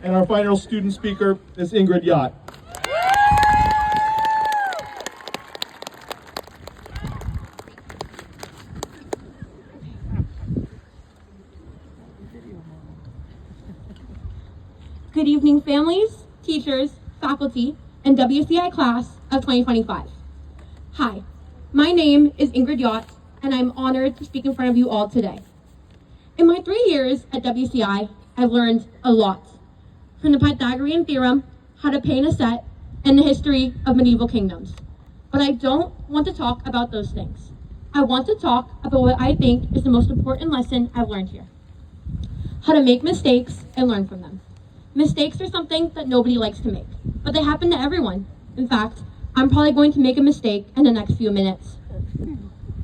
And our final student speaker is Ingrid Yacht. Good evening, families, teachers, faculty, and WCI class of 2025. Hi, my name is Ingrid Yacht, and I'm honored to speak in front of you all today. In my 3 years at WCI, I've learned a lot. From the Pythagorean theorem, how to paint a set, and the history of medieval kingdoms. But I don't want to talk about those things. I want to talk about what I think is the most important lesson I've learned here. How to make mistakes and learn from them. Mistakes are something that nobody likes to make, but they happen to everyone. In fact, I'm probably going to make a mistake in the next few minutes.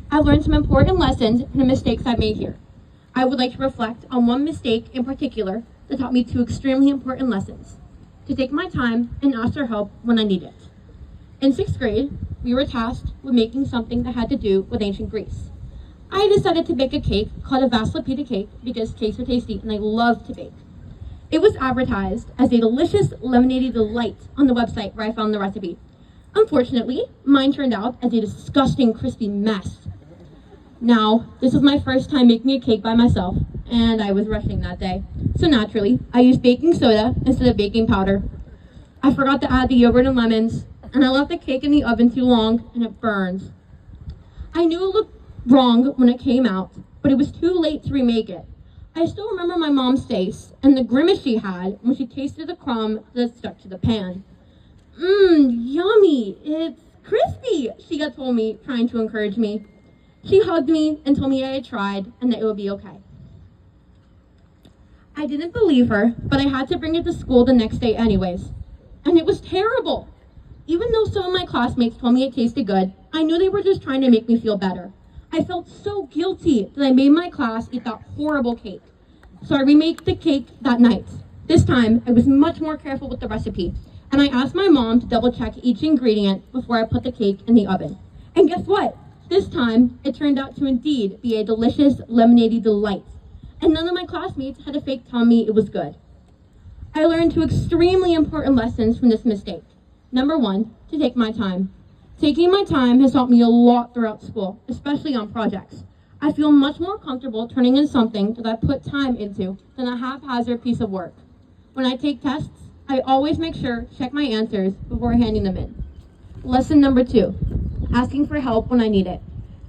I've learned some important lessons from the mistakes I've made here. I would like to reflect on one mistake in particular that taught me 2 extremely important lessons: to take my time and ask for help when I need it. In 6th grade, we were tasked with making something that had to do with ancient Greece. I decided to bake a cake called a vasilla pita cake because cakes are tasty and I love to bake. It was advertised as a delicious lemonade delight on the website where I found the recipe. Unfortunately, mine turned out as a disgusting, crispy mess. Now, this was my first time making a cake by myself, and I was rushing that day. So naturally, I used baking soda instead of baking powder. I forgot to add the yogurt and lemons, and I left the cake in the oven too long, and it burned. I knew it looked wrong when it came out, but it was too late to remake it. I still remember my mom's face and the grimace she had when she tasted the crumb that stuck to the pan. Yummy, it's crispy, she had told me, trying to encourage me. She hugged me and told me I had tried and that it would be okay. I didn't believe her, but I had to bring it to school the next day anyways. And it was terrible. Even though some of my classmates told me it tasted good, I knew they were just trying to make me feel better. I felt so guilty that I made my class eat that horrible cake. So I remade the cake that night. This time, I was much more careful with the recipe, and I asked my mom to double check each ingredient before I put the cake in the oven. And guess what? This time, it turned out to indeed be a delicious lemonade delight. And none of my classmates had to fake tell me it was good. I learned 2 extremely important lessons from this mistake. Number 1, to take my time. Taking my time has helped me a lot throughout school, especially on projects. I feel much more comfortable turning in something that I put time into than a haphazard piece of work. When I take tests, I always make sure to check my answers before handing them in. Lesson number 2, asking for help when I need it.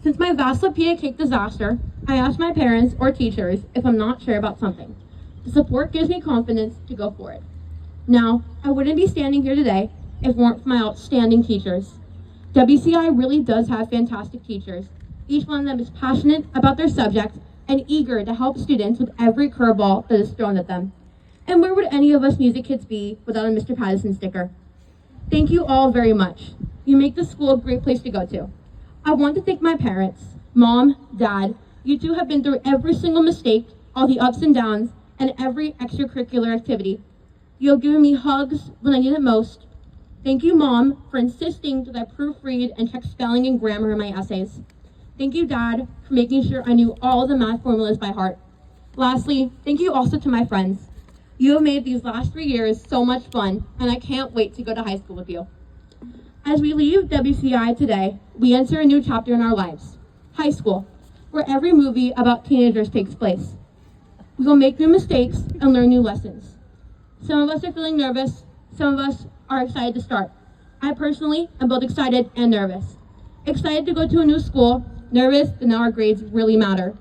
Since my vasilla pita cake disaster, I ask my parents or teachers if I'm not sure about something. The support gives me confidence to go for it. Now, I wouldn't be standing here today if it weren't for my outstanding teachers. WCI really does have fantastic teachers. Each one of them is passionate about their subject and eager to help students with every curveball that is thrown at them. And where would any of us music kids be without a Mr. Patterson sticker? Thank you all very much. You make the school a great place to go to. I want to thank my parents, Mom, Dad. You 2 have been through every single mistake, all the ups and downs, and every extracurricular activity. You have given me hugs when I need it most. Thank you, Mom, for insisting that I proofread and check spelling and grammar in my essays. Thank you, Dad, for making sure I knew all the math formulas by heart. Lastly, thank you also to my friends. You have made these last 3 years so much fun, and I can't wait to go to high school with you. As we leave WCI today, we enter a new chapter in our lives, high school, where every movie about teenagers takes place. We will make new mistakes and learn new lessons. Some of us are feeling nervous, some of us are excited to start. I personally am both excited and nervous. Excited to go to a new school, nervous that now our grades really matter.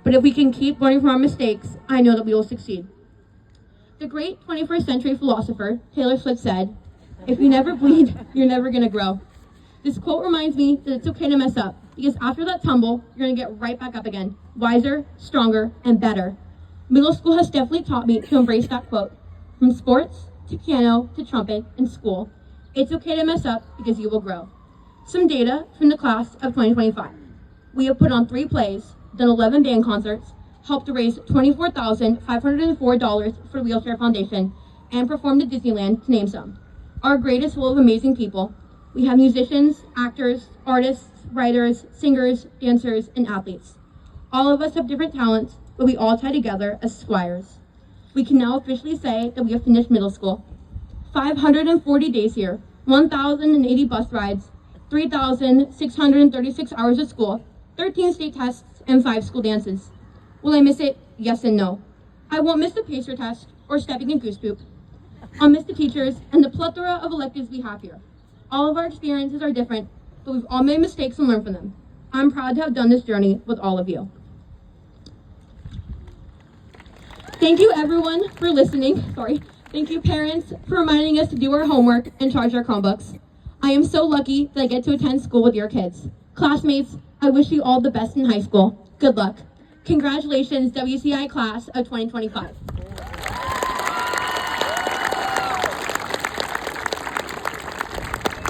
But if we can keep learning from our mistakes, I know that we will succeed. The great 21st century philosopher, Taylor Swift, said, "If you never bleed, you're never gonna grow." This quote reminds me that it's okay to mess up, because after that tumble, you're gonna get right back up again, wiser, stronger, and better. Middle school has definitely taught me to embrace that quote. From sports, to piano, to trumpet, and school, it's okay to mess up because you will grow. Some data from the class of 2025. We have put on 3 plays, done 11 band concerts, helped to raise $24,504 for the Wheelchair Foundation, and performed at Disneyland, to name some. Our grade is full of amazing people. We have musicians, actors, artists, writers, singers, dancers, and athletes. All of us have different talents, but we all tie together as squires. We can now officially say that we have finished middle school. 540 days here, 1,080 bus rides, 3,636 hours of school, 13 state tests, and 5 school dances. Will I miss it? Yes and no. I won't miss the pacer test or stepping in goose poop. I'll miss the teachers and the plethora of electives we have here. All of our experiences are different, but we've all made mistakes and learned from them. I'm proud to have done this journey with all of you. Thank you everyone for listening. Thank you parents for reminding us to do our homework and charge our Chromebooks. I am so lucky that I get to attend school with your kids. Classmates, I wish you all the best in high school. Good luck. Congratulations, WCI class of 2025.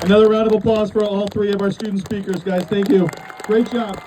Another round of applause for all 3 of our student speakers, guys. Thank you. Great job.